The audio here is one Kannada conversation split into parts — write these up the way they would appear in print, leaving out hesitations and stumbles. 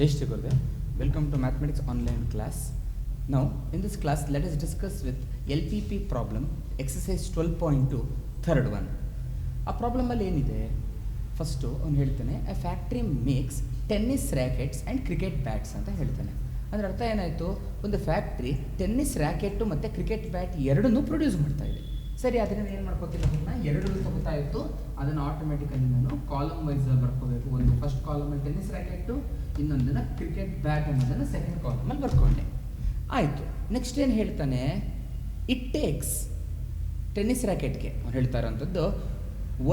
Jai Shri Gurudev. Welcome to Mathematics Online class. Now, in this class, let us discuss with LPP problem, exercise 12.2, third one. ಆ ಪ್ರಾಬ್ಲಮಲ್ಲಿ ಏನಿದೆ, ಫಸ್ಟು ಅವ್ನು ಹೇಳ್ತಾನೆ a factory makes tennis rackets and cricket bats ಅಂತ ಹೇಳ್ತಾನೆ. ಅದರ ಅರ್ಥ ಏನಾಯಿತು, ಒಂದು ಫ್ಯಾಕ್ಟ್ರಿ ಟೆನ್ನಿಸ್ ರ್ಯಾಕೆಟು ಮತ್ತು ಕ್ರಿಕೆಟ್ ಬ್ಯಾಟ್ ಎರಡನ್ನೂ ಪ್ರೊಡ್ಯೂಸ್ ಮಾಡ್ತಾ ಇದೆ. ಸರಿ, ಅದರಿಂದ ಏನು ಮಾಡ್ಕೋತಿಲ್ಲ, ಅದನ್ನು ಎರಡು ತಗೋತಾ ಇತ್ತು, ಅದನ್ನು ಆಟೋಮೆಟಿಕಲಿ ನಾನು ಕಾಲಮ್ ವೈಸಲ್ಲಿ ಬರ್ಕೋಬೇಕು. ಒಂದು ಫಸ್ಟ್ ಕಾಲಮಲ್ಲಿ ಟೆನ್ನಿಸ್ ರ್ಯಾಕೆಟು, ಇನ್ನೊಂದನ್ನು ಕ್ರಿಕೆಟ್ ಬ್ಯಾಟ್ ಅನ್ನೋದನ್ನು ಸೆಕೆಂಡ್ ಕಾಲಮಲ್ಲಿ ಬರ್ಕೊಂಡೆ. ಆಯಿತು. ನೆಕ್ಸ್ಟ್ ಏನು ಹೇಳ್ತಾನೆ, ಇಟ್ ಟೇಕ್ಸ್ ಟೆನ್ನಿಸ್ ರ್ಯಾಕೆಟ್ಗೆ ಅವ್ನು ಹೇಳ್ತಾ ಇರೋಂಥದ್ದು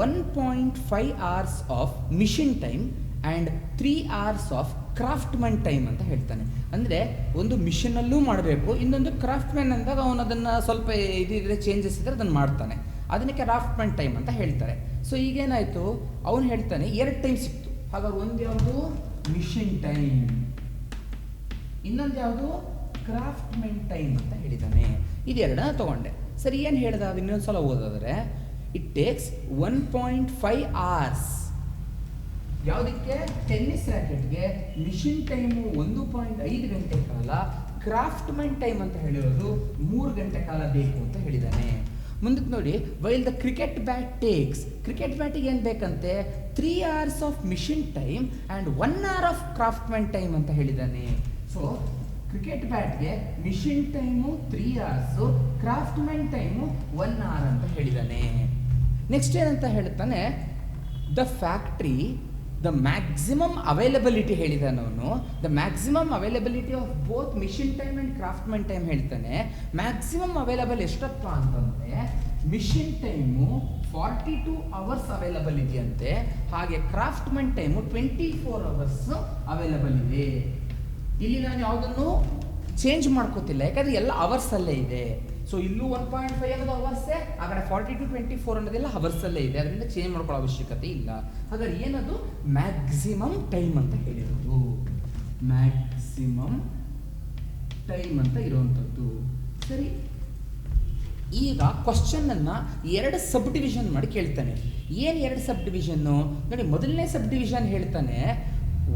1.5 hours of machine time and 3 hours of craftsman time ಅಂತ ಹೇಳ್ತಾನೆ. ಅಂದರೆ ಒಂದು ಮಿಷಿನಲ್ಲೂ ಮಾಡಬೇಕು, ಇನ್ನೊಂದು ಕ್ರಾಫ್ಟ್ಮನ್ ಅಂದಾಗ ಅವನು ಅದನ್ನು ಸ್ವಲ್ಪ ಇದಿದ್ರೆ ಚೇಂಜಸ್ ಇದ್ದರೆ ಅದನ್ನು ಮಾಡ್ತಾನೆ, ಅದಕ್ಕೆ ಕ್ರಾಫ್ಟ್ಮನ್ ಟೈಮ್ ಅಂತ ಹೇಳ್ತಾರೆ. ಸೊ ಈಗೇನಾಯಿತು, ಅವನು ಹೇಳ್ತಾನೆ 2 ಟೈಮ್ ಸಿಕ್ತು. ಹಾಗಾದ್ರೆ ಒಂದು ಯಾವುದು ಮಿಷಿನ್ ಟೈಮ್, ಇನ್ನೊಂದು ಯಾವುದು ಕ್ರಾಫ್ಟ್ಮನ್ ಟೈಮ್ ಅಂತ ಹೇಳಿದ್ದಾನೆ. ಇದೆರಡನ್ನ ತೊಗೊಂಡೆ. ಸರಿ, ಏನು ಹೇಳ್ದ, ಅದು ಇನ್ನೊಂದು ಸಲ ಓದೋದ್ರೆ ಇಟ್ ಟೇಕ್ಸ್ 1.5 hours ಯಾವುದಕ್ಕೆ, ಟೆನ್ನಿಸ್ ರ್ಯಾಕೆಟ್ಗೆ. ಮಿಷಿನ್ ಟೈಮು 1.5 ಗಂಟೆ ಕಾಲ, ಕ್ರಾಫ್ಟ್ಮನ್ ಟೈಮ್ ಅಂತ ಹೇಳಿರೋದು 3 ಗಂಟೆ ಕಾಲ ಬೇಕು ಅಂತ ಹೇಳಿದ್ದಾನೆ. ಮುಂದಕ್ಕೆ ನೋಡಿ, while the cricket bat takes, cricket ಬ್ಯಾಟಿಗೆ ಏನು ಬೇಕಂತೆ 3 hours of machine time and 1 hour of craftsman time ಅಂತ ಹೇಳಿದ್ದಾನೆ. ಸೊ ಕ್ರಿಕೆಟ್ ಬ್ಯಾಟ್ಗೆ machine time 3 hours, craftsman time 1 hour ಅಂತ ಹೇಳಿದ್ದಾನೆ. ನೆಕ್ಸ್ಟ್ ಏನಂತ ಹೇಳ್ತಾನೆ, the factory the maximum availability ಹೇಳಿದ್ದಾನೆ ಅವನು. The maximum availability of both machine time and craftsman time ಹೇಳ್ತಾನೆ. ಮ್ಯಾಕ್ಸಿಮಮ್ ಅವೈಲಬಲ್ ಎಷ್ಟಪ್ಪ ಅಂತಂದರೆ, ಮಿಷಿನ್ ಟೈಮು 42 hours ಅವೈಲಬಲ್ ಇದೆಯಂತೆ, ಹಾಗೆ ಕ್ರಾಫ್ಟ್ಮನ್ ಟೈಮು 24 hours ಅವೈಲಬಲ್ ಇದೆ. ಇಲ್ಲಿ ನಾನು ಯಾವುದನ್ನು ಚೇಂಜ್ ಮಾಡ್ಕೋತಿಲ್ಲ, ಯಾಕಂದರೆ ಎಲ್ಲ ಅವರ್ಸಲ್ಲೇ ಇದೆ. ಸೊ ಇಲ್ಲೂ 1.5 ಅನ್ನೋದು ಅವರ್ಸೇ, ಆ ಕಡೆ 40 to 24 ಅನ್ನೋದೆಲ್ಲ ಅವರ್ಸಲ್ಲೇ ಇದೆ, ಅದರಿಂದ ಚೇಂಜ್ ಮಾಡ್ಕೊಳ್ಳೋ ಅವಶ್ಯಕತೆ ಇಲ್ಲ. ಹಾಗಾದ್ರೆ ಏನದು ಮ್ಯಾಕ್ಸಿಮಮ್ ಟೈಮ್ ಅಂತ ಹೇಳಿರೋದು, ಮ್ಯಾಕ್ಸಿಮಮ್ ಟೈಮ್ ಅಂತ ಇರುವಂಥದ್ದು. ಸರಿ, ಈಗ ಕ್ವಶನನ್ನು 2 ಸಬ್ ಡಿವಿಷನ್ ಮಾಡಿ ಕೇಳ್ತಾನೆ. ಏನು 2 ಸಬ್ ಡಿವಿಷನ್ನು ನೋಡಿ, ಮೊದಲನೇ ಸಬ್ ಡಿವಿಷನ್ ಹೇಳ್ತಾನೆ,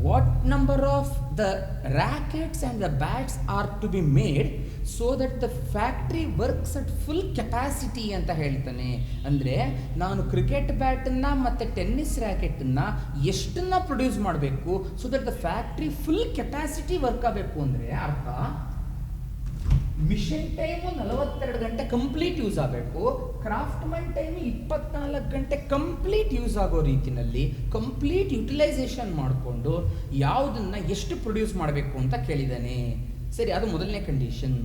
what number of the rackets and the bats are to be made so that the factory works at full capacity ಅಂತ ಹೇಳ್ತಾನೆ. ಅಂದರೆ ನಾನು ಕ್ರಿಕೆಟ್ ಬ್ಯಾಟನ್ನು ಮತ್ತು ಟೆನ್ನಿಸ್ ರ್ಯಾಕೆಟನ್ನು ಎಷ್ಟನ್ನು ಪ್ರೊಡ್ಯೂಸ್ ಮಾಡಬೇಕು, so that the factory full capacity work ಆಗಬೇಕು. ಅಂದರೆ ಅರ್ಥ, ಮಿಷನ್ ಟೈಮು 42 ಗಂಟೆ ಕಂಪ್ಲೀಟ್ ಯೂಸ್ ಆಗಬೇಕು, ಕ್ರಾಫ್ಟ್ಮನ್ ಟೈಮು 24 ಗಂಟೆ ಕಂಪ್ಲೀಟ್ ಯೂಸ್ ಆಗೋ ರೀತಿಯಲ್ಲಿ ಕಂಪ್ಲೀಟ್ ಯುಟಿಲೈಸೇಷನ್ ಮಾಡಿಕೊಂಡು ಯಾವುದನ್ನು ಎಷ್ಟು ಪ್ರೊಡ್ಯೂಸ್ ಮಾಡಬೇಕು ಅಂತ ಕೇಳಿದ್ದಾನೆ. ಸರಿ, ಅದು ಮೊದಲನೇ ಕಂಡೀಷನ್.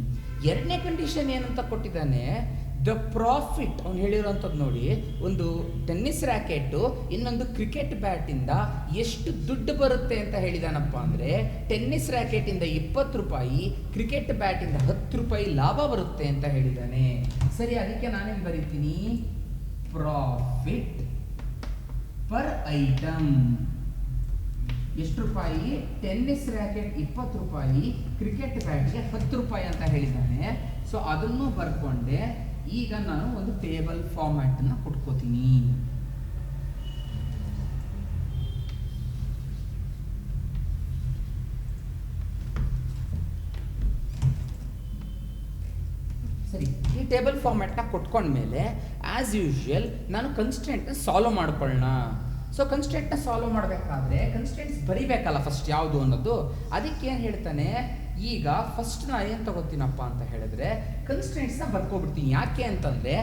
ಎರಡನೇ ಕಂಡೀಷನ್ ಏನಂತ ಕೊಟ್ಟಿದ್ದಾನೆ, ದ ಪ್ರಾಫಿಟ್. ಅವ್ನು ಹೇಳಿರೋಂಥದ್ದು ನೋಡಿ, ಒಂದು ಟೆನ್ನಿಸ್ ರ್ಯಾಕೆಟು ಇನ್ನೊಂದು ಕ್ರಿಕೆಟ್ ಬ್ಯಾಟಿಂದ ಎಷ್ಟು ದುಡ್ಡು ಬರುತ್ತೆ ಅಂತ ಹೇಳಿದಾನಪ್ಪ ಅಂದರೆ, ಟೆನ್ನಿಸ್ ರ್ಯಾಕೆಟಿಂದ 20 ರೂಪಾಯಿ, ಕ್ರಿಕೆಟ್ ಬ್ಯಾಟಿಂದ 10 ರೂಪಾಯಿ ಲಾಭ ಬರುತ್ತೆ ಅಂತ ಹೇಳಿದ್ದಾನೆ. ಸರಿ, ಅದಕ್ಕೆ ನಾನೇನು ಬರೀತೀನಿ, ಪ್ರಾಫಿಟ್ ಪರ್ ಐಟಮ್. ಎಷ್ಟು ರೂಪಾಯಿ, ಟೆನ್ನಿಸ್ ರ್ಯಾಕೆಟ್ 20 ರೂಪಾಯಿ, ಕ್ರಿಕೆಟ್ ಬ್ಯಾಟ್ಗೆ 10 ರೂಪಾಯಿ ಅಂತ ಹೇಳಿದ್ದಾನೆ. ಸೊ ಅದನ್ನು ಬರ್ಕೊಂಡೆ. ಈಗ ನಾನು ಒಂದು ಟೇಬಲ್ ಫಾರ್ಮ್ಯಾಟನ್ನು ಕೊಟ್ಕೋತೀನಿ. ಸರಿ, ಈ ಟೇಬಲ್ ಫಾರ್ಮ್ಯಾಟ್ನ ಕೊಟ್ಕೊಂಡ್ಮೇಲೆ ಆ್ಯಸ್ ಯೂಶುವಲ್ ನಾನು ಕನ್ಸ್ಟೆಂಟ್ನ ಸಾಲ್ವ್ ಮಾಡ್ಕೊಳ್ಳೋಣ. ಸೊ ಕನ್ಸ್ಟೆಂಟ್ನ ಸಾಲ್ವ್ ಮಾಡಬೇಕಾದ್ರೆ ಕನ್ಸ್ಟೆಂಟ್ಸ್ ಬರಿಬೇಕಲ್ಲ ಫಸ್ಟ್ ಯಾವುದು ಅನ್ನೋದು. ಅದಕ್ಕೆ ಏನು ಹೇಳ್ತಾನೆ, ಈಗ ಫಸ್ಟ್ ನಾನು ಏನು ತಗೋತೀನಪ್ಪ ಅಂತ ಹೇಳಿದ್ರೆ ಕನ್ಸ್ಟೆಂಟ್ಸ್ನ ಬರ್ಕೊಬಿಡ್ತೀನಿ. ಯಾಕೆ ಅಂತಂದರೆ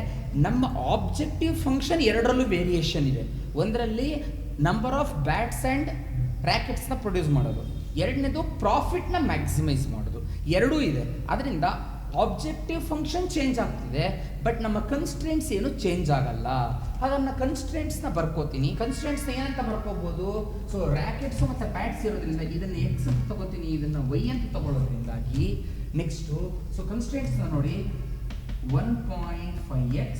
ನಮ್ಮ ಆಬ್ಜೆಕ್ಟಿವ್ ಫಂಕ್ಷನ್ ಎರಡರಲ್ಲೂ ವೇರಿಯೇಷನ್ ಇದೆ. ಒಂದರಲ್ಲಿ ನಂಬರ್ ಆಫ್ ಬ್ಯಾಟ್ಸ್ ಆ್ಯಂಡ್ ರ್ಯಾಕೆಟ್ಸ್ನ ಪ್ರೊಡ್ಯೂಸ್ ಮಾಡೋದು, ಎರಡನೇದು ಪ್ರಾಫಿಟ್ನ ಮ್ಯಾಕ್ಸಿಮೈಸ್ ಮಾಡೋದು, ಎರಡೂ ಇದೆ. ಅದರಿಂದ ಆಬ್ಜೆಕ್ಟಿವ್ ಫಂಕ್ಷನ್ ಚೇಂಜ್ ಆಗ್ತಿದೆ, ಬಟ್ ನಮ್ಮ ಕನ್ಸ್ಟ್ರೆಂಟ್ಸ್ ಏನು ಚೇಂಜ್ ಆಗಲ್ಲ. ಹಾಗಾಗಿ ನಾನು ಕನ್ಸ್ಟ್ರೆಂಟ್ಸ್ನ ಬರ್ಕೋತೀನಿ. ಕನ್ಸ್ಟ್ರೆಂಟ್ಸ್ನ ಏನಂತ ಬರ್ಕೋಬೋದು, ಸೊ ರ್ಯಾಕೆಟ್ಸು ಮತ್ತು ಬ್ಯಾಟ್ಸ್ ಇರೋದ್ರಿಂದ ಇದನ್ನು ಎಕ್ಸ್ ಅಂತ ತಗೋತೀನಿ, ಇದನ್ನು ವೈ ಅಂತ ತಗೊಳ್ಳೋದ್ರಿಂದಾಗಿ ನೆಕ್ಸ್ಟು ಸೊ ಕನ್ಸ್ಟ್ರೆಂಟ್ಸ್ನ ನೋಡಿ, 1.5x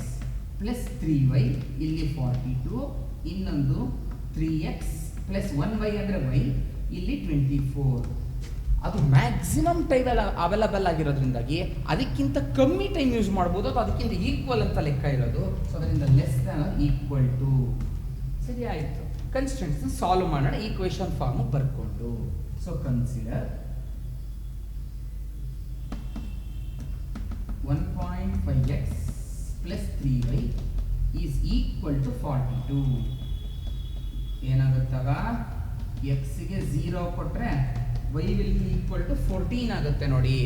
ಪ್ಲಸ್ 3y, ಇಲ್ಲಿ 42, ಇನ್ನೊಂದು 3x ಪ್ಲಸ್ 1y ಅಂದರೆ y, ಇಲ್ಲಿ 24. ಅದು ಮ್ಯಾಕ್ಸಿಮಮ್ ಟೈಮ್ ಅವೈಲಬಲ್ ಆಗಿರೋದ್ರಿಂದಾಗಿ ಅದಕ್ಕಿಂತ ಕಮ್ಮಿ ಟೈಮ್ ಯೂಸ್ ಮಾಡ್ಬೋದು, ಅದು ಅದಕ್ಕಿಂತ ಈಕ್ವಲ್ ಅಂತ ಲೆಕ್ಕ ಇರೋದು. ಸೊ ಅದರಿಂದ ಲೆಸ್ ದ್ಯಾನ್ ಈಕ್ವಲ್ ಟು. ಸರಿ ಆಯಿತು, ಕನ್ಸ್ಟೆಂಟ್ಸ್ನ ಸಾಲ್ವ್ ಮಾಡೋಣ ಈಕ್ವೇಷನ್ ಫಾರ್ಮ್ ಬರ್ಕೊಂಡು. So consider 1.5x plus 3y is equal to 42. ಏನಾಗುತ್ತಾಗ x ಗೆ 0 ಕೊಟ್ರೆ y will be equal to 14 ಆಗುತ್ತೆ ನೋಡಿ.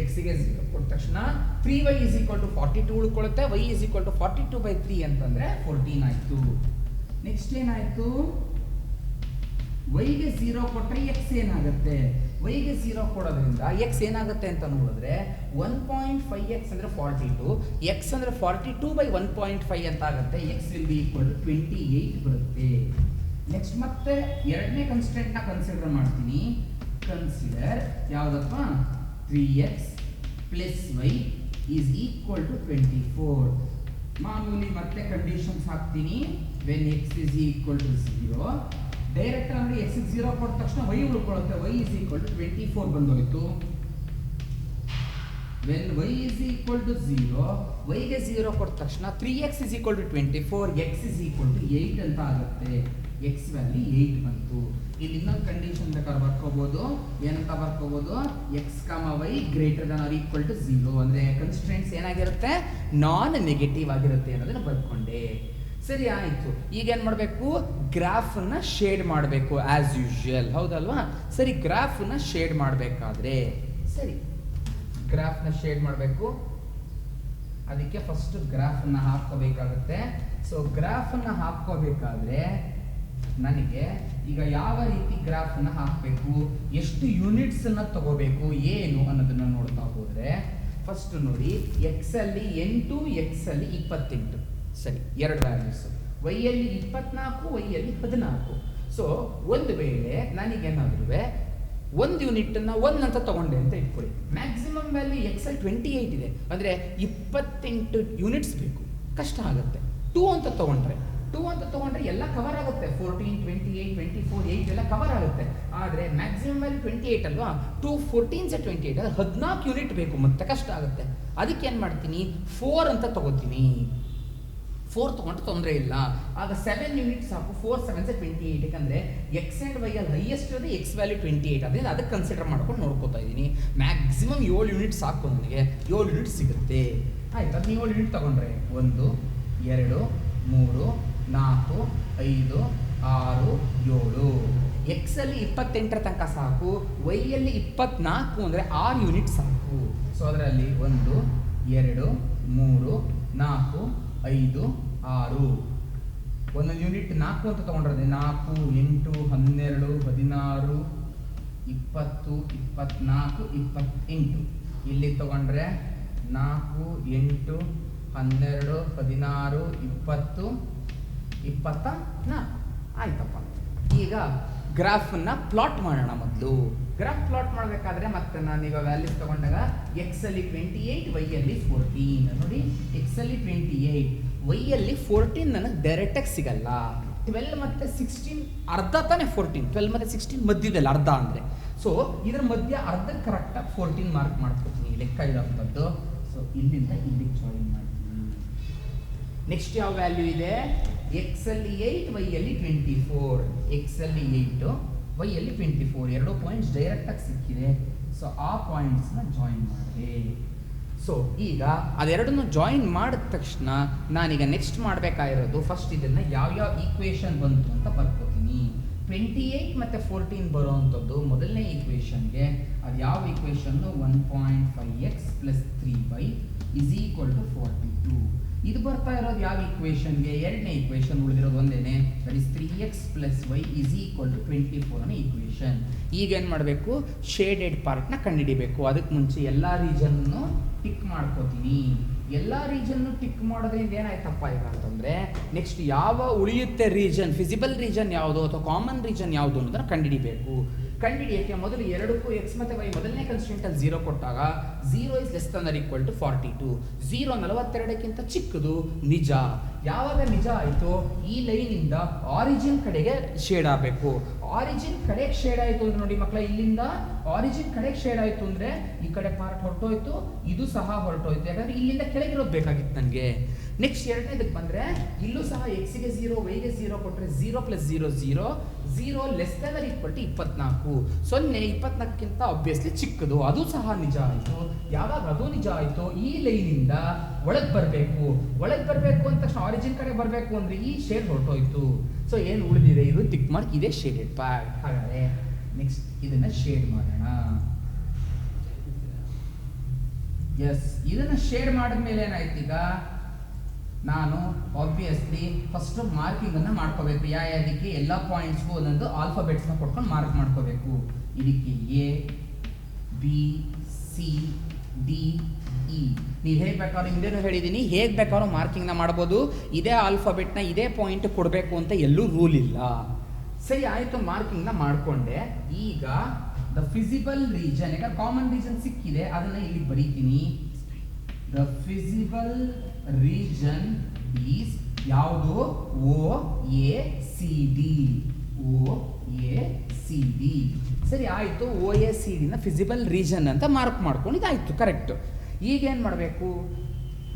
x ಗೆ 0 ಕೊಟ್ಟ ತಕ್ಷಣ 3y is equal to 42 ಉಳ್ಕೊಳ್ಳುತ್ತೆ. y is equal to 42/3 ಅಂತಂದ್ರೆ 14 ಆಯ್ತು. ನೆಕ್ಸ್ಟ್ ಏನಾಯ್ತು, y ಗೆ 0 ಕೊಟ್ರೆ x ಏನಾಗುತ್ತೆ, y ಗೆ 0 ಕೊಡೋದ್ರಿಂದ x ಏನಾಗುತ್ತೆ ಅಂತ ನೋಡಿದ್ರೆ 1.5x ಅಂದ್ರೆ 42, x ಅಂದ್ರೆ 42/1.5 ಅಂತ ಆಗುತ್ತೆ. x will be equal to 28 ಬರುತ್ತೆ. ನೆಕ್ಸ್ಟ್ ಮತ್ತೆ ಎರಡನೇ ಕನ್ಸ್ಟೆಂಟ್ ನ ಕನ್ಸಿಡರ್ ಮಾಡ್ತೀನಿ. ಕನ್ಸಿಡರ್ ಯಾವ್ದಪ್ಪ, 3x plus y is equal to 24. ಮಾಮೂಲಿ ಮತ್ತೆ ಕಂಡೀಷನ್ಸ್ ಹಾಕ್ತೀನಿ. when x is equal to 0, direct ಅಂದ್ರೆ x 0 ಕೊಟ್ಟ ತಕ್ಷಣ y ಉಳ್ಕೊಳ್ಳುತ್ತೆ. y is equal to 24 ಬಂದೋಯ್ತು. when y is equal to 0, y ಗೆ 0 ಕೊಟ್ಟ ತಕ್ಷಣ 3x is equal to 24, x is equal to 8 ಅಂತ ಆಗುತ್ತೆ. x ವ್ಯಾಲ್ಯೂ 8 ಬಂತು. ಇಲ್ಲಿ ಇನ್ನೊಂದು ಕಂಡೀಷನ್ ಬೇಕಾದ್ರೆ ಬರ್ಕೋಬಹುದು. ಏನಂತ ಬರ್ಕೋಬಹುದು, x, y greater than or equal to 0 ಅಂದ್ರೆ ಕನ್ಸ್ಟ್ರೇಂಟ್ಸ್ ಏನಾಗಿರುತ್ತೆ, ನಾನ್ ನೆಗೆಟಿವ್ ಆಗಿರುತ್ತೆ ಅನ್ನೋದನ್ನ ಬರ್ಕೊಂಡೆ. ಸರಿ ಆಯ್ತು. ಈಗ ಏನ್ ಮಾಡಬೇಕು, ಗ್ರಾಫ್ ಅನ್ನ ಶೇಡ್ ಮಾಡಬೇಕು ಆಸ್ ಯೂಶುವಲ್, ಹೌದಲ್ವಾ? ಸರಿ, ಗ್ರಾಫ್ ನ ಶೇಡ್ ಮಾಡಬೇಕಾದ್ರೆ ಸರಿ ಗ್ರಾಫ್ ನ ಶೇಡ್ ಮಾಡಬೇಕು. ಅದಕ್ಕೆ ಫಸ್ಟ್ ಗ್ರಾಫ್ ಅನ್ನ ಹಾಕೋಬೇಕಾಗುತ್ತೆ. ಸೊ ಗ್ರಾಫ್ ಅನ್ನ ಹಾಕೋಬೇಕಾದ್ರೆ ನನಗೆ ಈಗ ಯಾವ ರೀತಿ ಗ್ರಾಫ್ ಅನ್ನ ಹಾಕಬೇಕು, ಎಷ್ಟು ಯೂನಿಟ್ಸ್ ಅನ್ನ ತಗೋಬೇಕು ಏನು ಅನ್ನೋದನ್ನ ನೋಡ್ತಾ ಹೋದ್ರೆ ಫಸ್ಟ್ ನೋಡಿ, x ಅಲ್ಲಿ 8, x ಅಲ್ಲಿ 28. ಸರಿ, ಎರಡು ವ್ಯಾಲ್ಯೂಸ್. y ಅಲ್ಲಿ 24, y ಅಲ್ಲಿ 14. ಸೊ ಒಂದು ವೇಳೆ ನನಗೇನಾದ್ರೂ ಒಂದು ಯೂನಿಟ್ ಅನ್ನ 1 ಅಂತ ತಗೊಂಡೆ ಅಂತ ಇಟ್ಕೊಳ್ಳಿ. ಮ್ಯಾಕ್ಸಿಮಮ್ ವ್ಯಾಲ್ಯೂ x ಅಲ್ಲಿ 28 ಇದೆ ಅಂದ್ರೆ 28 ಯೂನಿಟ್ಸ್ ಬೇಕು, ಕಷ್ಟ ಆಗುತ್ತೆ. 2 ಅಂತ ತಗೊಂಡ್ರೆ ಎಲ್ಲ ಕವರ್ ಆಗುತ್ತೆ. 14, 28, 24, 8 ಎಲ್ಲ ಕವರ್ ಆಗುತ್ತೆ. ಆದ್ರೆ ಮ್ಯಾಕ್ಸಿಮಮ್ ವ್ಯಾಲ್ಯೂ 28 ಅಲ್ವಾ, 2 14 28 ಅದು 14 ಯೂನಿಟ್ ಬೇಕು, ಮತ್ತೆ ಕಷ್ಟ ಆಗುತ್ತೆ. ಅದಕ್ಕೆ ಏನ್ ಮಾಡ್ತೀನಿ, 4 ಅಂತ ತಗೋತೀನಿ. 4 ತಗೊಂಡ್ರೆ ತೊಂದರೆ ಇಲ್ಲ. ಆಗ 7 ಯೂನಿಟ್ಸ್ ಸಾಕು. 4 7 28. ಯಾಕಂದ್ರೆ x ಅಂಡ್ y ಅಲ್ಲಿ ಹೈಯೆಸ್ಟ್ ಇರೋದು x ವ್ಯಾಲ್ಯೂ 28. ಅದರಿಂದ ಅದಕ್ಕೆ ಕನ್ಸಿಡರ್ ಮಾಡ್ಕೊಂಡು ನೋಡ್ಕೋತಾ ಇದ್ದೀನಿ. ಮ್ಯಾಕ್ಸಿಮಮ್ 7 ಯೂನಿಟ್ ಸಾಕು ನನಗೆ, 7 ಯೂನಿಟ್ ಸಿಗುತ್ತೆ. ಆಯ್ತು, ಅದು 7 ಯೂನಿಟ್ ತಗೊಂಡ್ರೆ 1 2 3 4 5 6 7. x ಅಲ್ಲಿ 28 ತನಕ ಸಾಕು, y ಅಲ್ಲಿ 24 ಅಂದ್ರೆ 6 ಯೂನಿಟ್ ಸಾಕು. ಸೊ ಅದರಲ್ಲಿ 1 2 3 4 5 6 ಒಂದೊಂದು ಯೂನಿಟ್ 4 ಅಂತ ತಗೊಂಡ್ರೆ 4 8 12 16 20 24 28. ಇಲ್ಲಿ ತಗೊಂಡ್ರೆ 4 8 12 16 20 24. ಆಯ್ತಪ್ಪ. ಈಗ ಗ್ರಾಫನ್ನ ಪ್ಲಾಟ್ ಮಾಡೋಣ. ಮೊದಲು ಗ್ರಾಫ್ ಪ್ಲಾಟ್ ಮಾಡಬೇಕಾದ್ರೆ ಮತ್ತೆ ನಾನೀಗ ವ್ಯಾಲ್ಯೂಸ್ ತಗೊಂಡಾಗ x ಅಲ್ಲಿ 28, y ಅಲ್ಲಿ 14. ನೋಡಿ, x ಅಲ್ಲಿ 28, y ಅಲ್ಲಿ 14 ನನಗೆ ಡೈರೆಕ್ಟಾಗಿ ಸಿಗಲ್ಲ. 12 ಮತ್ತೆ 16 ಅರ್ಧ ತಾನೇ 14, 12 ಮತ್ತೆ 16 ಮಧ್ಯದಲ್ಲಿ ಅರ್ಧ ಅಂದರೆ. ಸೊ ಇದರ ಮಧ್ಯ ಅರ್ಧಕ್ಕೆ ಕರೆಕ್ಟಾಗಿ 14 ಮಾರ್ಕ್ ಮಾಡ್ಕೊತೀನಿ, ಲೆಕ್ಕ ಇರೋಂಥದ್ದು. ಸೊ ಇಲ್ಲಿಂದ ಇಲ್ಲಿಗೆ ಜಾಯಿನ್ ಮಾಡ್ತೀನಿ. ನೆಕ್ಸ್ಟ್ ಯಾವ ವ್ಯಾಲ್ಯೂ ಇದೆ, x ಅಲ್ಲಿ 8, y ಅಲ್ಲಿ 24. x ಅಲ್ಲಿ 8, y ಅಲ್ಲಿ 24. ಎರಡು ಪಾಯಿಂಟ್ಸ್ ಡೈರೆಕ್ಟಾಗಿ ಸಿಕ್ಕಿದೆ. ಸೊ ಆ ಪಾಯಿಂಟ್ಸ್ನ ಜಾಯಿನ್ ಮಾಡಿದೆ. ಸೊ ಈಗ ಅದೆರಡನ್ನು ಜಾಯಿನ್ ಮಾಡಿದ ತಕ್ಷಣ ನಾನೀಗ ನೆಕ್ಸ್ಟ್ ಮಾಡಬೇಕಾಗಿರೋದು ಫಸ್ಟ್ ಇದನ್ನು ಯಾವ್ಯಾವ ಈಕ್ವೇಷನ್ ಬಂತು ಅಂತ ಬರ್ಕೋತೀನಿ. 28 ಮತ್ತು 14 ಬರೋವಂಥದ್ದು ಮೊದಲನೇ ಈಕ್ವೇಷನ್ಗೆ ಅದು ಯಾವ ಈಕ್ವೇಷನ್ನು, 1.5x + 3y = 42. ಇದು ಬರ್ತಾ ಇರೋದು ಯಾವ ಈಕ್ವೇಷನ್ಗೆ, ಎರಡನೇ ಈಕ್ವೇಷನ್. ಉಳಿದಿರೋದು ಒಂದೇನೆ, ದಟ್ ಇಸ್ 3x + y = 24 ಅನ್ನೋ ಈಕ್ವೇಷನ್. ಈಗ ಏನು ಮಾಡಬೇಕು, ಶೇಡೆಡ್ ಪಾರ್ಟ್ನ ಕಂಡುಹಿಡಿಬೇಕು. ಅದಕ್ಕೆ ಮುಂಚೆ ಎಲ್ಲ ರೀಜನ್ನು ಟಿಕ್ ಮಾಡ್ಕೋತೀನಿ. ಎಲ್ಲ ರೀಜನ್ನು ಟಿಕ್ ಮಾಡೋದ್ರಿಂದ ಏನಾಯ್ತಪ್ಪ ಈಗ ಅಂತಂದರೆ, ನೆಕ್ಸ್ಟ್ ಯಾವ ಉಳಿಯುತ್ತೆ ರೀಜನ್, ಫಿಸಿಬಲ್ ರೀಜನ್ ಯಾವುದು ಅಥವಾ ಕಾಮನ್ ರೀಜನ್ ಯಾವುದು ಅನ್ನೋದನ್ನು ಕಂಡುಹಿಡಿಬೇಕು. ಕಂಡುಹಿಡಿಯೋಕ್ಕೆ ಮೊದಲು ಎರಡಕ್ಕೂ x ಮತ್ತು y ಮೊದಲನೇ ಕನ್ಸ್ಟೆಂಟಲ್ಲಿ 0 ಕೊಟ್ಟಾಗ 0 ≤ 42. 0 42ಕ್ಕಿಂತ ಚಿಕ್ಕದು ನಿಜ. ಯಾವಾಗ ನಿಜ ಆಯಿತು, ಈ ಲೈನಿಂದ ಆರಿಜಿನ್ ಕಡೆಗೆ ಶೇಡ್ ಆಗಬೇಕು. ಆರಿಜಿನ್ ಕಡೆಗೆ ಶೇಡ್ ಆಯಿತು ಅಂದ್ರೆ ನೋಡಿ ಮಕ್ಕಳ, ಇಲ್ಲಿಂದ ಆರಿಜಿನ್ ಕಡೆಗೆ ಶೇಡ್ ಆಯಿತು ಅಂದರೆ ಈ ಕಡೆ ಪಾರ್ಟ್ ಹೊರಟೋಯ್ತು, ಇದು ಸಹ ಹೊರಟೋಯ್ತು. ಯಾಕಂದರೆ ಇಲ್ಲಿಂದ ಕೆಳಗಿರೋದು ಬೇಕಾಗಿತ್ತು ನನಗೆ. ನೆಕ್ಸ್ಟ್ ಎರಡನೇದಕ್ಕೆ ಬಂದರೆ ಇಲ್ಲೂ ಸಹ ಎಕ್ಸಿಗೆ 0 ವೈಗೆ 0 ಕೊಟ್ಟರೆ 0 + 0 0 0 ≤ 24. 0 24ಕ್ಕಿಂತ ಆಬ್ವಿಯಸ್ಲಿ ಚಿಕ್ಕದು, ಅದು ಸಹ ನಿಜ ಆಯಿತು. ಯಾವಾಗ ಅದು ನಿಜ ಆಯಿತು, ಈ ಲೈನಿಂದ ಒಳಗೆ ಬರಬೇಕು ಅಂದ ತಕ್ಷಣ ಆರಿಜಿನ್ ಕಡೆ ಬರಬೇಕು ಅಂದರೆ ಈ ಶೇಡ್ ಹೊರಟೋಯ್ತು. ಸೊ ಏನು ಉಳಿದಿದೆ, ಇದು ಟಿಕ್ ಮಾರ್ಕ್, ಇದೇ ಶೇಡೆಡ್ ಪಾರ್ಟ್. ಹಾಗಾದರೆ ನೆಕ್ಸ್ಟ್ ಇದನ್ನು ಶೇಡ್ ಮಾಡೋಣ. ಎಸ್, ಇದನ್ನು ಶೇಡ್ ಮಾಡಿದ್ಮೇಲೆ ಏನಾಯ್ತು, ಈಗ ನಾನು ಆಬ್ವಿಯಸ್ಲಿ ಫಸ್ಟ್ ಮಾರ್ಕಿಂಗನ್ನು ಮಾಡ್ಕೋಬೇಕು. ಅದಕ್ಕೆ ಎಲ್ಲ ಪಾಯಿಂಟ್ಸ್ಗೂ ಒಂದೊಂದು ಆಲ್ಫಾಬೆಟ್ಸ್ನ ಕೊಟ್ಕೊಂಡು ಮಾರ್ಕ್ ಮಾಡ್ಕೋಬೇಕು. ಇದಕ್ಕೆ A, B, C, D, E. ನೀವು ಹೇಗೆ ಬೇಕಾದ್ರೂ ಹಿಂದೇನೂ ಹೇಳಿದ್ದೀನಿ, ಹೇಗೆ ಬೇಕಾದ್ರೂ ಮಾರ್ಕಿಂಗ್ನ ಮಾಡ್ಬೋದು. ಇದೇ ಆಲ್ಫಾಬೆಟ್ನ ಇದೇ ಪಾಯಿಂಟ್ ಕೊಡಬೇಕು ಅಂತ ಎಲ್ಲೂ ರೂಲ್ ಇಲ್ಲ. ಸರಿ ಆಯಿತು, ಮಾರ್ಕಿಂಗ್ನ ಮಾಡಿಕೊಂಡೆ. ಈಗ ದ ಫಿಸಿಬಲ್ ರೀಜನ್, ಈಗ ಕಾಮನ್ ರೀಜನ್ ಸಿಕ್ಕಿದೆ, ಅದನ್ನು ಇಲ್ಲಿ ಬರೀತೀನಿ. ದ ಫಿಸಿಬಲ್ ರೀಜನ್ ಈಸ್ ಯಾವುದು, O A C D. O A C D. ಸರಿ ಆಯಿತು, ಓ ಎ ಸಿ ಡಿನ ಫಿಸಿಬಲ್ ರೀಜನ್ ಅಂತ ಮಾರ್ಕ್ ಮಾಡ್ಕೊಂಡು ಇದಾಯಿತು, ಕರೆಕ್ಟ್. ಈಗೇನು ಮಾಡಬೇಕು,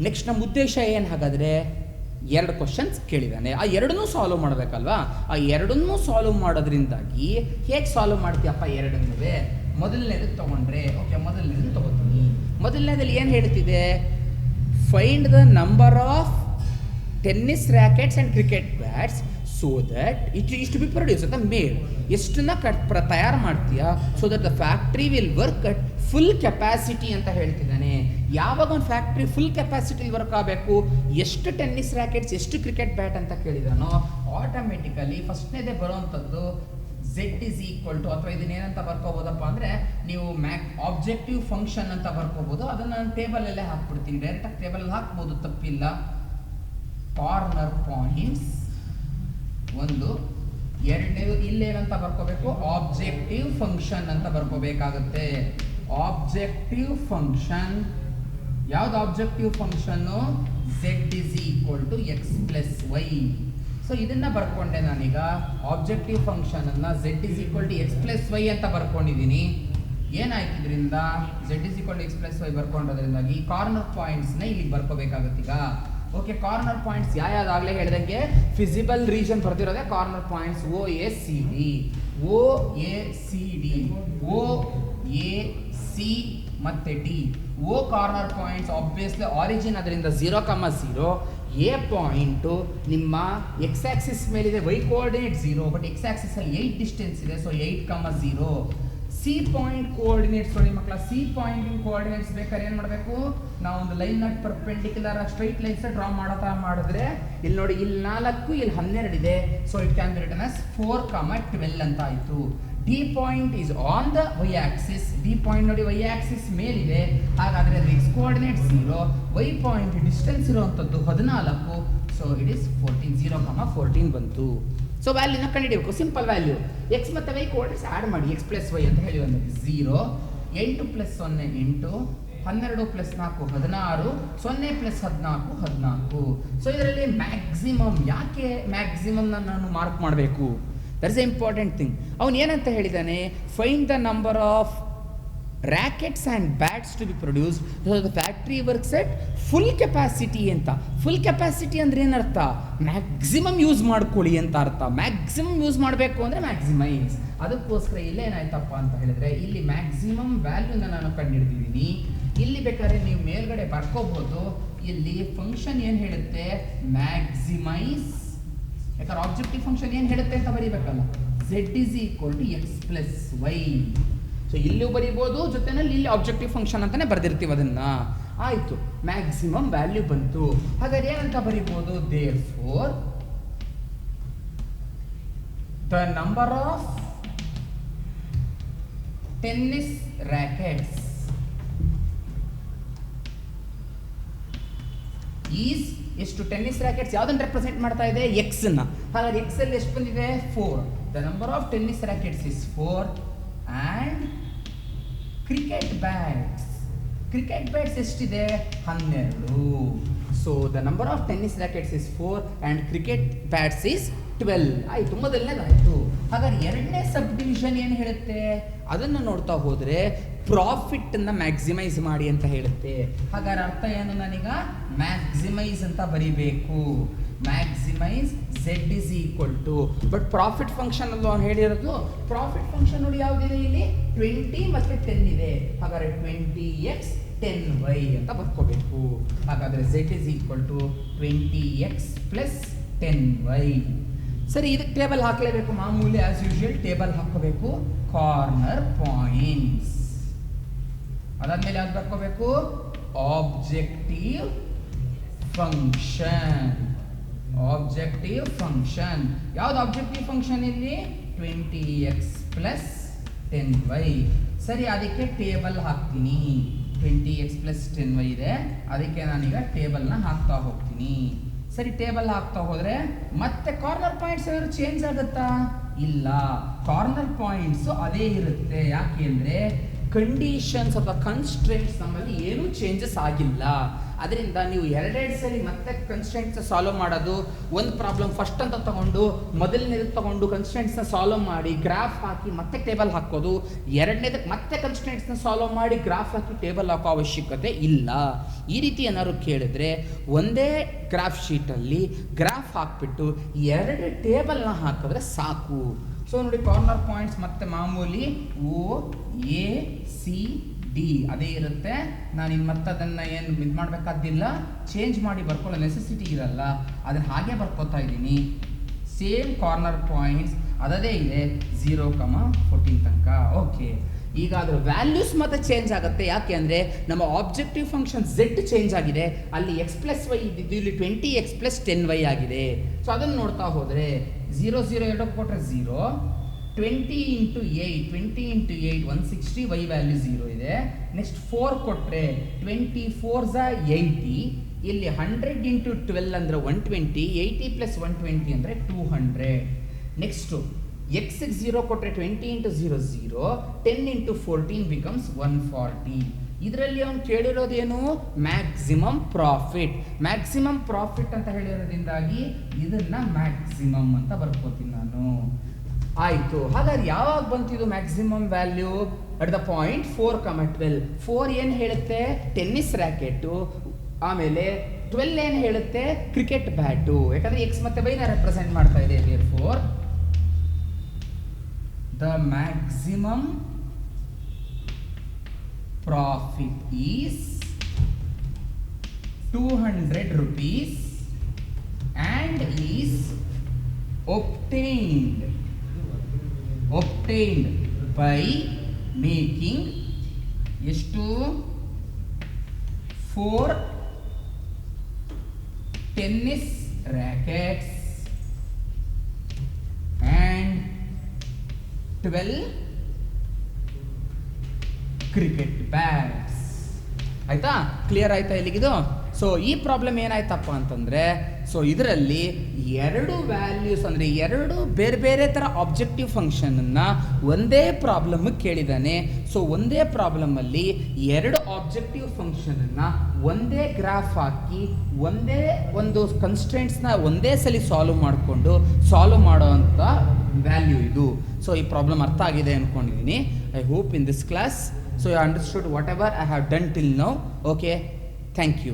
ನೆಕ್ಸ್ಟ್ ನಮ್ಮ ಉದ್ದೇಶ ಏನು, ಹಾಗಾದರೆ 2 ಕ್ವಶನ್ಸ್ ಕೇಳಿದ್ದಾನೆ, ಆ ಎರಡನ್ನೂ ಸಾಲ್ವ್ ಮಾಡಬೇಕಲ್ವಾ. ಆ ಎರಡನ್ನೂ ಸಾಲ್ವ್ ಮಾಡೋದ್ರಿಂದಾಗಿ ಹೇಗೆ ಸಾಲ್ವ್ ಮಾಡ್ತೀಯಪ್ಪ ಎರಡನ್ನೂ, ಮೊದಲನೇದು ತೊಗೊಂಡ್ರೆ ಓಕೆ, ಮೊದಲನೇದು ತೊಗೋತೀನಿ. ಮೊದಲನೇದಲ್ಲಿ ಏನು ಹೇಳ್ತಿದೆ, find the number of tennis rackets and cricket bats so that it be produce ಅಂತ ಮೇಡ್. ಎಷ್ಟನ್ನ ತಯಾರು ಮಾಡ್ತೀಯಾ, so that the factory will work at full capacity ಅಂತ ಹೇಳ್ತಿದ್ದಾನೆ. ಯಾವಾಗ ಒಂದು ಫ್ಯಾಕ್ಟ್ರಿ ಫುಲ್ ಕೆಪಾಸಿಟಿಲಿ ವರ್ಕ್ ಆಗಬೇಕು, ಎಷ್ಟು ಟೆನ್ನಿಸ್ ರ್ಯಾಕೆಟ್ಸ್ ಎಷ್ಟು ಕ್ರಿಕೆಟ್ ಬ್ಯಾಟ್ ಅಂತ ಕೇಳಿದಾನೋ automatically ಫಸ್ಟ್ನೇದೇ ಬರೋವಂಥದ್ದು Z is equal to, ಅಥವಾ ಇದನ್ನೇನಂತ ಬರ್ಕೋಬೋದಪ್ಪ ಅಂದರೆ ನೀವು ಆಬ್ಜೆಕ್ಟಿವ್ ಫಂಕ್ಷನ್ ಅಂತ ಬರ್ಕೋಬೋದು. ಅದನ್ನು ನಾನು ಟೇಬಲಲ್ಲೇ ಹಾಕ್ಬಿಡ್ತೀನಿ, ಡೈರೆಕ್ಟಾಗಿ ಟೇಬಲಲ್ಲಿ ಹಾಕ್ಬೋದು, ತಪ್ಪಿಲ್ಲ. ಕಾರ್ನರ್ ಪಾಯಿಂಟ್ಸ್ ಒಂದು, ಎರಡನೇದು ಇಲ್ಲೇನಂತ ಬರ್ಕೋಬೇಕು, ಆಬ್ಜೆಕ್ಟಿವ್ ಫಂಕ್ಷನ್ ಅಂತ ಬರ್ಕೋಬೇಕಾಗುತ್ತೆ. ಆಬ್ಜೆಕ್ಟಿವ್ ಫಂಕ್ಷನ್ ಯಾವ್ದು, objective function Z is equal to x plus y. So ಇದನ್ನು ಬರ್ಕೊಂಡೆ ನಾನೀಗ, objective ಫಂಕ್ಷನನ್ನು Z is equal to x plus y ಅಂತ ಬರ್ಕೊಂಡಿದ್ದೀನಿ. ಏನಾಯ್ತು ಇದರಿಂದ, Z is equal to x plus y ಬರ್ಕೊಂಡಿರೋದ್ರಿಂದಾಗಿ ಕಾರ್ನರ್ ಪಾಯಿಂಟ್ಸ್ನ ಇಲ್ಲಿ ಬರ್ಕೋಬೇಕಾಗುತ್ತೆ ಈಗ. ಓಕೆ, ಕಾರ್ನರ್ ಪಾಯಿಂಟ್ಸ್ ಯಾವ್ದಾಗಲೇ ಹೇಳಿದಂಗೆ ಫಿಸಿಬಲ್ ರೀಜನ್ ಬರ್ತಿರೋದೇ corner points O A C D. O A C D, O A C ಮತ್ತು D. O corner points obviously origin ಅದರಿಂದ 0,0. ಎ ಪಾಯಿಂಟು ನಿಮ್ಮ ಎಕ್ಸ್ ಆಕ್ಸಿಸ್ ಮೇಲಿದೆ, ವೈ ಕೋಆರ್ಡಿನೇಟ್ 0, ಬಟ್ ಎಕ್ಸ್ ಆಕ್ಸಿಸಲ್ಲಿ 8 ಡಿಸ್ಟೆನ್ಸ್ ಇದೆ, ಸೊ 8,0. ಸಿ ಪಾಯಿಂಟ್ ಕೋಆರ್ಡಿನೇಟ್ಸ್ ನೋಡಿ ಮಕ್ಕಳ, ಸಿ ಪಾಯಿಂಟಿಂಗ್ ಕೋಆರ್ಡಿನೇಟ್ಸ್ ಬೇಕಾದ್ರೆ ಏನು ಮಾಡಬೇಕು, ನಾವು ಒಂದು line not perpendicular straight lines draw ಮಾಡೋ ಮಾಡಿದ್ರೆ ಇಲ್ಲಿ ನೋಡಿ, ಇಲ್ಲಿ 4 ಇಲ್ಲಿ 12 ಇದೆ, so it can be written as 4,12 ಅಂತ ಆಯಿತು. D point is on the y axis. D point ನೋಡಿ ವೈ ಆಕ್ಸಿಸ್ ಮೇಲಿದೆ, ಹಾಗಾದರೆ ಅದು x coordinate 0, y point distance ಇರುವಂಥದ್ದು 14, ಸೊ ಇಟ್ ಈಸ್ 14, 0,14 ಬಂತು. ಸೊ ವ್ಯಾಲ್ಯೂನ ಕಂಡುಹಿಡಿಯಬೇಕು, ಸಿಂಪಲ್ ವ್ಯಾಲ್ಯೂ. ಎಕ್ಸ್ ಮತ್ತು ವೈ ಕೋಆರ್ಡಿನೇಟ್ಸ್ ಆ್ಯಡ್ ಮಾಡಿ, ಎಕ್ಸ್ ಪ್ಲಸ್ ವೈ ಅಂತ ಹೇಳಿ ಒಂದು 0, 8 + 0 8, 12 + 4 16, 0 + 14 14. ಸೊ ಇದರಲ್ಲಿ ಮ್ಯಾಕ್ಸಿಮಮ್, ಯಾಕೆ ಮ್ಯಾಕ್ಸಿಮಮ್ನ ನಾನು ಮಾರ್ಕ್ ಮಾಡಬೇಕು, that is a important thing. ಅವನು ಏನಂತ ಹೇಳಿದ್ದಾನೆ, find the number of rackets and bats to be produced so the factory works at full capacity ಅಂತ. ಫುಲ್ ಕೆಪಾಸಿಟಿ ಅಂದರೆ ಏನರ್ಥ, ಮ್ಯಾಕ್ಸಿಮಮ್ ಯೂಸ್ ಮಾಡ್ಕೊಳ್ಳಿ ಅಂತ ಅರ್ಥ. ಮ್ಯಾಕ್ಸಿಮಮ್ ಯೂಸ್ ಮಾಡಬೇಕು ಅಂದರೆ ಮ್ಯಾಕ್ಸಿಮೈಸ್. ಅದಕ್ಕೋಸ್ಕರ ಇಲ್ಲೇನಾಯ್ತಪ್ಪ ಅಂತ ಹೇಳಿದ್ರೆ, ಇಲ್ಲಿ ಮ್ಯಾಕ್ಸಿಮಮ್ ವ್ಯಾಲ್ಯೂನ ನಾನು ಕಂಡುಹಿಡ್ತಿದ್ದೀನಿ. ಇಲ್ಲಿ ಬೇಕಾದ್ರೆ ನೀವು ಮೇಲ್ಗಡೆ ಬರ್ಕೋಬೋದು, ಇಲ್ಲಿ ಫಂಕ್ಷನ್ ಏನು ಹೇಳುತ್ತೆ, ಮ್ಯಾಕ್ಸಿಮೈಸ್. ಯಾಕಂದ್ರೆ ಆಬ್ಜೆಕ್ಟಿವ್ ಫಂಕ್ಷನ್ ಏನು ಹೇಳುತ್ತೆ ಅಂತ ಬರೀಬೇಕಲ್ಲ, Z is equal to x plus y. So ಇಲ್ಲೂ ಬರೀಬೋದು, ಜೊತೆನಲ್ಲಿ ಇಲ್ಲಿ ಆಬ್ಜೆಕ್ಟಿವ್ ಫಂಕ್ಷನ್ ಅಂತಾನೆ ಬರ್ದಿರ್ತೀವಿ ಅದನ್ನು. ಆಯಿತು, ಮ್ಯಾಕ್ಸಿಮಮ್ ವ್ಯಾಲ್ಯೂ ಬಂತು. ಹಾಗಾದ್ರೆ ಏನಂತ ಬರೀಬೋದು, therefore the number of tennis rackets is ಎಷ್ಟು, ಟೆನ್ನಿಸ್ ರ್ಯಾಕೆಟ್ಸ್ ಯಾವುದನ್ನು ರೆಪ್ರೆಸೆಂಟ್ ಮಾಡ್ತಾ ಇದೆ, ಎಕ್ಸ್ನ. ಹಾಗಾದ್ರೆ ಎಕ್ಸ್ ಅಲ್ಲಿ ಎಷ್ಟು ಬಂದಿದೆ, 4. The number of tennis rackets is 4 and cricket bats ಎಷ್ಟಿದೆ, 12. So the number of tennis rackets is 4 and cricket bats is 12 ಆಯಿತು, ಮೊದಲನೇದಾಯಿತು. ಹಾಗಾದ್ರೆ ಎರಡನೇ ಸಬ್ ಡಿವಿಷನ್ ಏನು ಹೇಳುತ್ತೆ, ಅದನ್ನು ನೋಡ್ತಾ ಹೋದರೆ ಪ್ರಾಫಿಟನ್ನು ಮ್ಯಾಕ್ಸಿಮೈಸ್ ಮಾಡಿ ಅಂತ ಹೇಳುತ್ತೆ. ಹಾಗಾದ್ರೆ ಅರ್ಥ ಏನು, ನಾನೀಗ ಮ್ಯಾಕ್ಸಿಮೈಸ್ ಅಂತ ಬರೀಬೇಕು. Maximize z is equal to, but profit function ಅಲ್ಲೂ ಅವ್ನು ಹೇಳಿರೋದು. ಪ್ರಾಫಿಟ್ ಫಂಕ್ಷನ್ ನೋಡಿ ಯಾವುದಿದೆ ಇಲ್ಲಿ, 20 ಮತ್ತು 10 ಇದೆ. ಹಾಗಾದ್ರೆ 20x 10y ಅಂತ ಬರ್ಕೋಬೇಕು. ಹಾಗಾದರೆ z is equal to 20x plus 10y. ಸರಿ, ಇದಕ್ಕೆ ಟೇಬಲ್ ಹಾಕಲೇಬೇಕು, ಮಾಮೂಲಿ ಆಸ್ ಯೂಶುವಲ್ ಟೇಬಲ್ ಹಾಕೋಬೇಕು. ಕಾರ್ನರ್ ಪಾಯಿಂಟ್ಸ್, ಅದಾದ್ಮೇಲೆ ಯಾವ್ದು ಬರ್ಕೋಬೇಕು, ಆಬ್ಜೆಕ್ಟಿವ್ ಫಂಕ್ಷನ್. ಆಬ್ಜೆಕ್ಟಿವ್ ಫಂಕ್ಷನ್ ಯಾವ್ದು ಆಬ್ಜೆಕ್ಟಿವ್ ಫಂಕ್ಷನ್ ಇಲ್ಲಿ, 20x ಪ್ಲಸ್ 10y. ಸರಿ, ಅದಕ್ಕೆ ಟೇಬಲ್ ಹಾಕ್ತೀನಿ. 20x ಪ್ಲಸ್ 10y ಇದೆ, ಅದಕ್ಕೆ ನಾನೀಗ ಟೇಬಲ್ನ ಹಾಕ್ತಾ ಹೋಗ್ತೀನಿ. ಸರಿ, ಟೇಬಲ್ ಹಾಕ್ತಾ ಹೋದರೆ ಮತ್ತೆ ಕಾರ್ನರ್ ಪಾಯಿಂಟ್ಸ್ ಏನಾದ್ರು ಚೇಂಜ್ ಆಗುತ್ತಾ, ಇಲ್ಲ. ಕಾರ್ನರ್ ಪಾಯಿಂಟ್ಸ್ ಅದೇ ಇರುತ್ತೆ. ಯಾಕೆ ಅಂದರೆ ಕಂಡೀಷನ್ಸ್ ಅಥವಾ ಕನ್ಸ್ಟ್ರೆಂಟ್ಸ್ ನಮ್ಮಲ್ಲಿ ಏನೂ ಚೇಂಜಸ್ ಆಗಿಲ್ಲ. ಅದರಿಂದ ನೀವು ಎರಡೆರಡು ಸರಿ ಮತ್ತೆ ಕನ್ಸ್ಟೆಂಟ್ಸ್ ಸಾಲ್ವ್ ಮಾಡೋದು, ಒಂದು ಪ್ರಾಬ್ಲಮ್ ಫಸ್ಟ್ ಅಂತ ತಗೊಂಡು ಮೊದಲನೇದಕ್ಕೆ ತಗೊಂಡು ಕನ್ಸ್ಟೆಂಟ್ಸ್ನ ಸಾಲ್ವ್ ಮಾಡಿ ಗ್ರಾಫ್ ಹಾಕಿ ಮತ್ತೆ ಟೇಬಲ್ ಹಾಕೋದು, ಎರಡನೇದಕ್ಕೆ ಮತ್ತೆ ಕನ್ಸ್ಟೆಂಟ್ಸ್ನ ಸಾಲ್ವ್ ಮಾಡಿ ಗ್ರಾಫ್ ಹಾಕಿ ಟೇಬಲ್ ಹಾಕೋ ಅವಶ್ಯಕತೆ ಇಲ್ಲ. ಈ ರೀತಿ ಏನಾದ್ರು ಕೇಳಿದ್ರೆ ಒಂದೇ ಗ್ರಾಫ್ ಶೀಟಲ್ಲಿ ಗ್ರಾಫ್ ಹಾಕ್ಬಿಟ್ಟು ಎರಡು ಟೇಬಲ್ನ ಹಾಕಿದ್ರೆ ಸಾಕು. ಸೊ ನೋಡಿ, ಕಾರ್ನರ್ ಪಾಯಿಂಟ್ಸ್ ಮತ್ತೆ ಮಾಮೂಲಿ O A C D ಅದೇ ಇರುತ್ತೆ. ನಾನು ಇನ್ನು ಮತ್ತೆ ಅದನ್ನು ಏನು ಇದು ಮಾಡಬೇಕಾದಿಲ್ಲ, ಚೇಂಜ್ ಮಾಡಿ ಬರ್ಕೊಳ್ಳೋ ನೆಸೆಸಿಟಿ ಇರಲ್ಲ. ಅದನ್ನು ಹಾಗೆ ಬರ್ಕೋತಾ ಇದ್ದೀನಿ. ಸೇಮ್ ಕಾರ್ನರ್ ಪಾಯಿಂಟ್ಸ್ ಅದೇ ಇದೆ 0,14 ತನಕ. ಓಕೆ, ಈಗ ಅದರ ವ್ಯಾಲ್ಯೂಸ್ ಮತ್ತೆ ಚೇಂಜ್ ಆಗುತ್ತೆ. ಯಾಕೆ ಅಂದರೆ ನಮ್ಮ ಆಬ್ಜೆಕ್ಟಿವ್ ಫಂಕ್ಷನ್ z ಚೇಂಜ್ ಆಗಿದೆ. ಅಲ್ಲಿ x ಪ್ಲಸ್ ವೈ ಇದ್ದಿದ್ದು ಇಲ್ಲಿ 20x ಪ್ಲಸ್ 10y ಆಗಿದೆ. ಸೊ ಅದನ್ನು ನೋಡ್ತಾ ಹೋದರೆ 0 0 ಎರಡಕ್ಕೆ ಕೊಟ್ಟರೆ 0, 20 ಇಂಟು 8 20 ಇಂಟು 8 160, y ವ್ಯಾಲ್ಯೂ 0 ಇದೆ. ನೆಕ್ಸ್ಟ್ 4 ಕೊಟ್ಟರೆ 24 80, ಇಲ್ಲಿ 100 ಇಂಟು 12 ಅಂದರೆ 120, 80 ಪ್ಲಸ್ 120 ಅಂದರೆ 200. ನೆಕ್ಸ್ಟು ಎಕ್ಸ್ಗೆ 0 ಕೊಟ್ಟರೆ 20 ಇಂಟು 0 0, 10 ಇಂಟು 14 ಬಿಕಮ್ಸ್ 140. ಇದರಲ್ಲಿ ಅವನು ಕೇಳಿರೋದೇನು, ಮ್ಯಾಕ್ಸಿಮಮ್ ಪ್ರಾಫಿಟ್. ಮ್ಯಾಕ್ಸಿಮಮ್ ಪ್ರಾಫಿಟ್ ಅಂತ ಹೇಳಿರೋದ್ರಿಂದಾಗಿ ಇದನ್ನ ಮ್ಯಾಕ್ಸಿಮಮ್ ಅಂತ ಬರ್ಕೋತೀನಿ ನಾನು. ಆಯಿತು, ಹಾಗಾದ್ರೆ ಯಾವಾಗ ಬಂತಿದ್ದು maximum value, at the point 4,12. 4 ಏನು ಹೇಳುತ್ತೆ, ಟೆನ್ನಿಸ್ ರ್ಯಾಕೆಟು. ಆಮೇಲೆ 12 ಏನು ಹೇಳುತ್ತೆ, ಕ್ರಿಕೆಟ್ ಬ್ಯಾಟು. ಯಾಕಂದರೆ ಎಕ್ಸ್ ಮತ್ತು ವೈನ ರೆಪ್ರೆಸೆಂಟ್ ಮಾಡ್ತಾ ಇದೆ. therefore the maximum profit is 200 rupees and is obtained by making ಎಷ್ಟು 4 tennis rackets and 12 cricket bats. ಆಯ್ತಾ, ಕ್ಲಿಯರ್ ಆಯ್ತಾ ಇಲ್ಲಿಗಿದು? ಸೊ ಈ ಪ್ರಾಬ್ಲಮ್ ಏನಾಯ್ತಪ್ಪ ಅಂತಂದರೆ, ಸೊ ಇದರಲ್ಲಿ ಎರಡು ವ್ಯಾಲ್ಯೂಸ್ ಅಂದರೆ ಎರಡು ಬೇರೆ ಬೇರೆ ಥರ ಆಬ್ಜೆಕ್ಟಿವ್ ಫಂಕ್ಷನನ್ನು ಒಂದೇ ಪ್ರಾಬ್ಲಮ್ಗೆ ಕೇಳಿದ್ದಾನೆ. ಸೊ ಒಂದೇ ಪ್ರಾಬ್ಲಮಲ್ಲಿ ಎರಡು ಆಬ್ಜೆಕ್ಟಿವ್ ಫಂಕ್ಷನನ್ನು ಒಂದೇ ಗ್ರಾಫ್ ಹಾಕಿ ಒಂದೇ ಒಂದು ಕನ್ಸ್ಟೆಂಟ್ಸ್ನ ಒಂದೇ ಸಲ ಸಾಲ್ವ್ ಮಾಡೋವಂಥ ವ್ಯಾಲ್ಯೂ ಇದು. ಸೊ ಈ ಪ್ರಾಬ್ಲಮ್ ಅರ್ಥ ಆಗಿದೆ ಅಂದ್ಕೊಂಡಿದ್ದೀನಿ. I hope in this class so you understood whatever I have done till now. Okay, thank you.